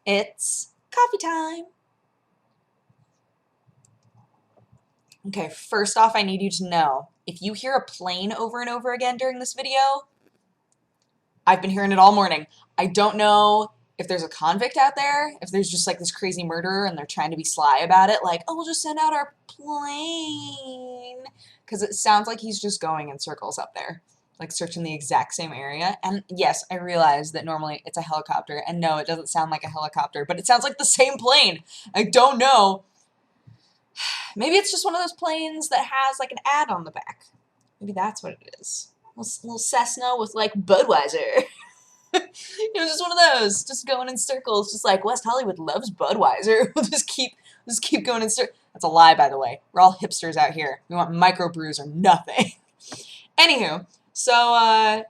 It's coffee time. Okay, first off, I need you to know, if you hear a plane over and over again during this video, I've been hearing it all morning. I don't know if there's a convict out there, if there's just like this crazy murderer and they're trying to be sly about it, like, oh, we'll just send out our plane. Because it sounds like he's just going in circles up there, like searching the exact same area. And yes, I realize that normally it's a helicopter, and no, it doesn't sound like a helicopter, but it sounds like the same plane. I don't know. Maybe it's just one of those planes that has like an ad on the back. Maybe that's what it is. Little Cessna with like Budweiser. It was just one of those, just going in circles, just like West Hollywood loves Budweiser. We'll just keep going in circles. That's a lie, by the way. We're all hipsters out here. We want microbrews or nothing. Anywho, so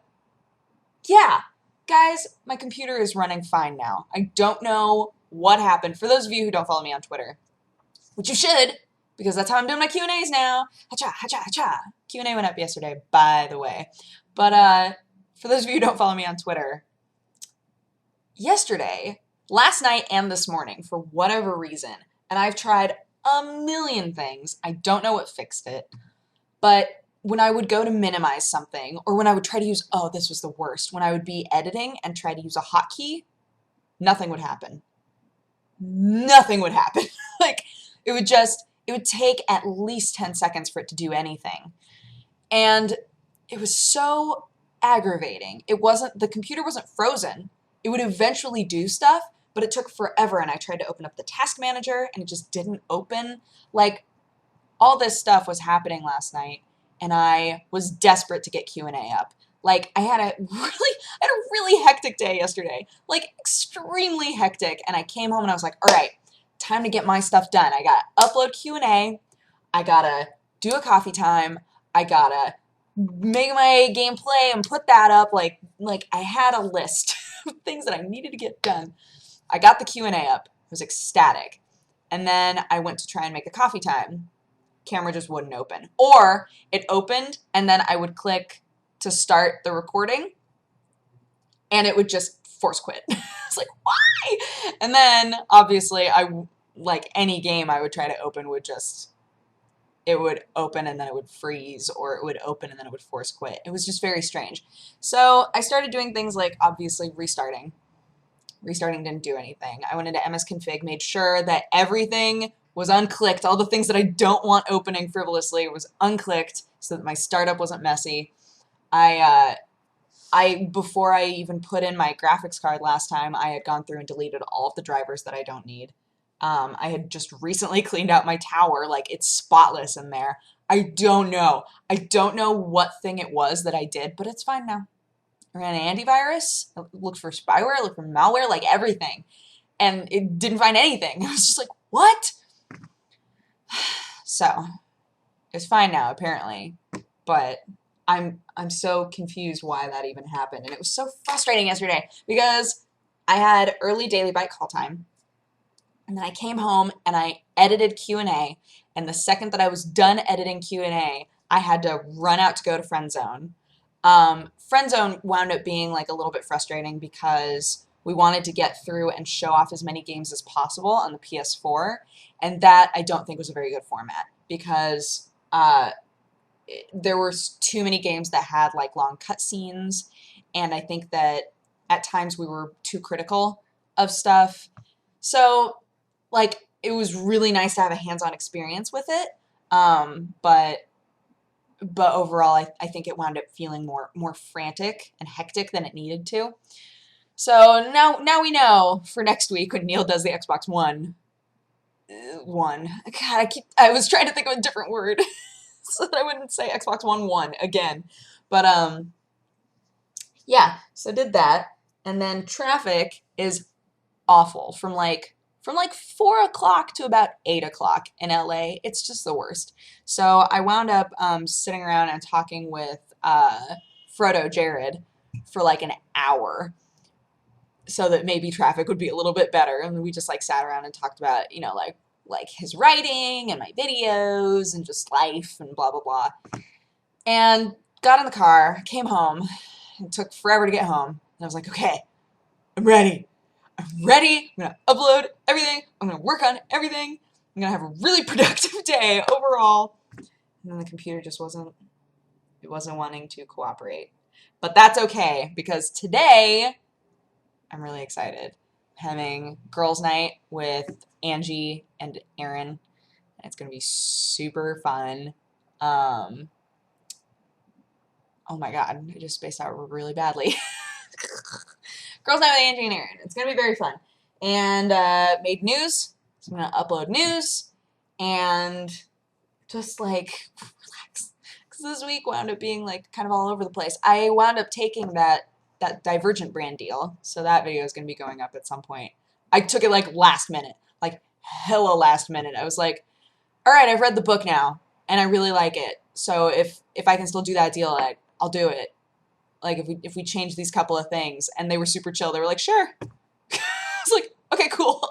yeah, guys, my computer is running fine now. I don't know what happened. For those of you who don't follow me on Twitter, which you should, because that's how I'm doing my Q&As now. Hacha, hacha, hacha. Q&A went up yesterday, by the way. But for those of you who don't follow me on Twitter, yesterday, last night, and this morning, for whatever reason, and I've tried a million things, I don't know what fixed it, but when I would go to minimize something, or when I would try to use, oh, this was the worst, when I would be editing and try to use a hotkey, nothing would happen. Nothing would happen. Like, it would take at least 10 seconds for it to do anything. And it was so aggravating. The computer wasn't frozen. It would eventually do stuff, but it took forever, and I tried to open up the task manager, and it just didn't open. Like, all this stuff was happening last night, and I was desperate to get Q&A up. Like, I had a really hectic day yesterday. Like, extremely hectic, and I came home and I was like, all right, time to get my stuff done. I gotta upload Q&A, I gotta do a coffee time, I gotta make my gameplay and put that up. Like I had a list of things that I needed to get done. I got the Q&A up. I was ecstatic. And then I went to try and make a coffee time. Camera just wouldn't open. Or it opened, and then I would click to start the recording, and it would just force quit. I was like, why? And then, obviously, like any game I would try to open it would open and then it would freeze, or it would open and then it would force quit. It was just very strange. So I started doing things like, obviously, restarting. Restarting didn't do anything. I went into msconfig, made sure that everything was unclicked. All the things that I don't want opening frivolously was unclicked so that my startup wasn't messy. Before I even put in my graphics card last time, I had gone through and deleted all of the drivers that I don't need. I had just recently cleaned out my tower. Like, it's spotless in there. I don't know. I don't know what thing it was that I did, but it's fine now. I ran an antivirus, I looked for spyware, I looked for malware, like everything. And it didn't find anything. I was just like, what? So, it's fine now, apparently. But I'm so confused why that even happened. And it was so frustrating yesterday because I had early daily bite call time. And then I came home and I edited Q&A, and the second that I was done editing Q&A, I had to run out to go to Friend Zone. Friend Zone wound up being like a little bit frustrating because we wanted to get through and show off as many games as possible on the PS4, and that I don't think was a very good format because there were too many games that had like long cutscenes, and I think that at times we were too critical of stuff. So, like, it was really nice to have a hands-on experience with it, but overall, I think it wound up feeling more frantic and hectic than it needed to. So now we know for next week when Neil does the Xbox One. God, I was trying to think of a different word so that I wouldn't say Xbox One again. But yeah, so did that, and then traffic is awful from like 4 o'clock to about 8 o'clock in LA. It's just the worst. So I wound up sitting around and talking with Frodo Jared for like an hour so that maybe traffic would be a little bit better. And we just like sat around and talked about, you know, like his writing and my videos and just life and blah, blah, blah. And got in the car, came home. It took forever to get home. And I was like, okay, I'm ready. I'm ready. I'm gonna upload everything. I'm gonna work on everything. I'm gonna have a really productive day overall. And then the computer just wasn't wanting to cooperate. But that's okay, because today I'm really excited. Having girls' night with Angie and Aaron. It's gonna be super fun. Oh my god, I just spaced out really badly. Girls' night with Angie and Aaron. It's gonna be very fun. And made news. So I'm gonna upload news and just like relax. Because this week wound up being like kind of all over the place. I wound up taking that Divergent brand deal. So that video is gonna be going up at some point. I took it like last minute. Like hella last minute. I was like, all right, I've read the book now and I really like it. So if I can still do that deal, I'll do it. Like if we change these couple of things. And they were super chill. They were like, sure. I was like, okay, cool.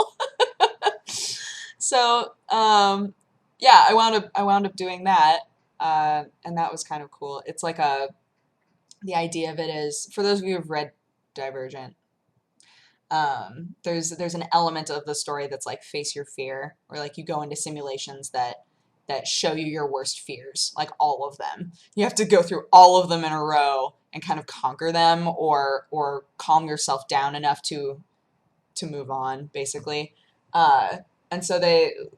So yeah, I wound up doing that, and that was kind of cool. It's like the idea of it is, for those of you who've read Divergent, there's an element of the story that's like face your fear, or like you go into simulations that show you your worst fears, like all of them. You have to go through all of them in a row and kind of conquer them, or calm yourself down enough to move on, basically. And so their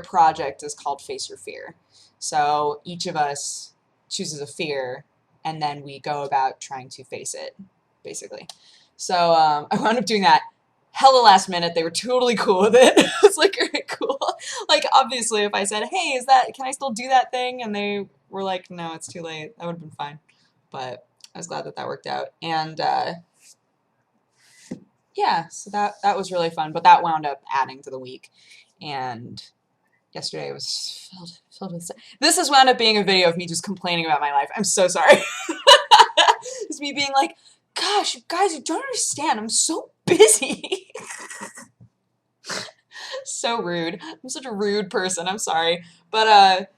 project is called Face Your Fear. So each of us chooses a fear, and then we go about trying to face it, basically. So I wound up doing that hella last minute. They were totally cool with it. I was like, all right, cool. Like, obviously, if I said, hey, can I still do that thing? And they were like, no, it's too late. That would have been fine. But I was glad that worked out. And yeah, so that was really fun. But that wound up adding to the week. And yesterday was filled with stuff. This has wound up being a video of me just complaining about my life. I'm so sorry. It's me being like, gosh, you guys, you don't understand. I'm so busy. So rude. I'm such a rude person. I'm sorry. But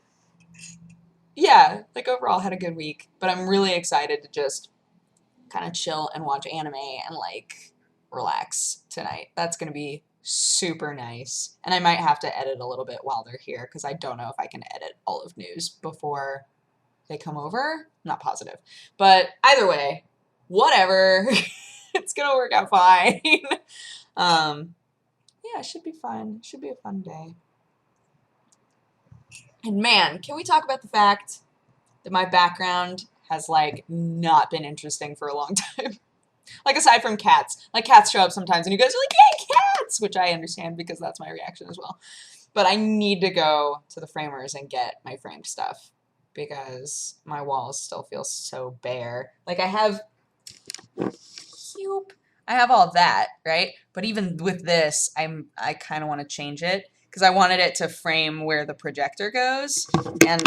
yeah, like overall had a good week. But I'm really excited to just kind of chill and watch anime and like relax tonight. That's gonna be super nice. And I might have to edit a little bit while they're here because I don't know if I can edit all of news before they come over. I'm not positive. But either way, whatever. It's gonna work out fine. Yeah, it should be fun. It should be a fun day. And man, can we talk about the fact that my background has like not been interesting for a long time? Like aside from cats. Like cats show up sometimes and you guys are like, yay, cats! Which I understand because that's my reaction as well. But I need to go to the framers and get my framed stuff because my walls still feel so bare. Like I have all of that, right? But even with this, I kind of want to change it because I wanted it to frame where the projector goes, and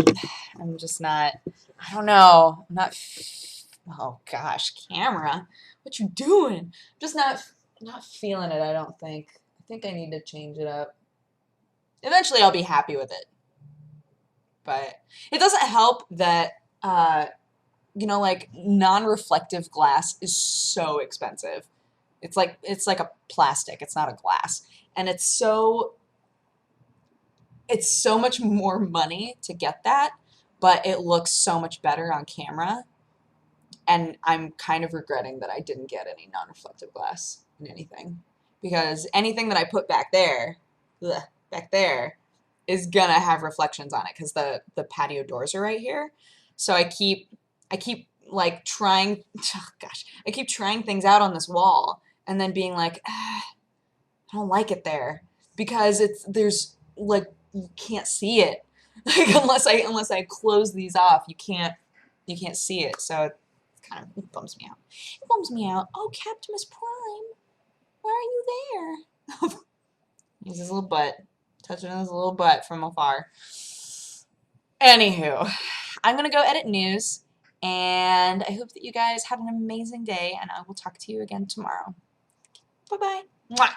I'm just not. I don't know. I'm not. Oh gosh, camera, what you doing? I'm just not feeling it. I don't think. I think I need to change it up. Eventually, I'll be happy with it, but it doesn't help that like non-reflective glass is so expensive. It's like a plastic. It's not a glass. And it's so much more money to get that, but it looks so much better on camera. And I'm kind of regretting that I didn't get any non-reflective glass in anything. Because anything that I put back there, is gonna have reflections on it because the patio doors are right here. So I keep like trying, oh gosh, I keep trying things out on this wall and then being like, I don't like it there because there's like you can't see it. Like unless I close these off, you can't see it. So it bums me out. It bums me out. Oh, Captimus Prime, why are you there? He's his little butt, touching his little butt from afar. Anywho, I'm gonna go edit news, and I hope that you guys have an amazing day, and I will talk to you again tomorrow. Bye bye. Mwah.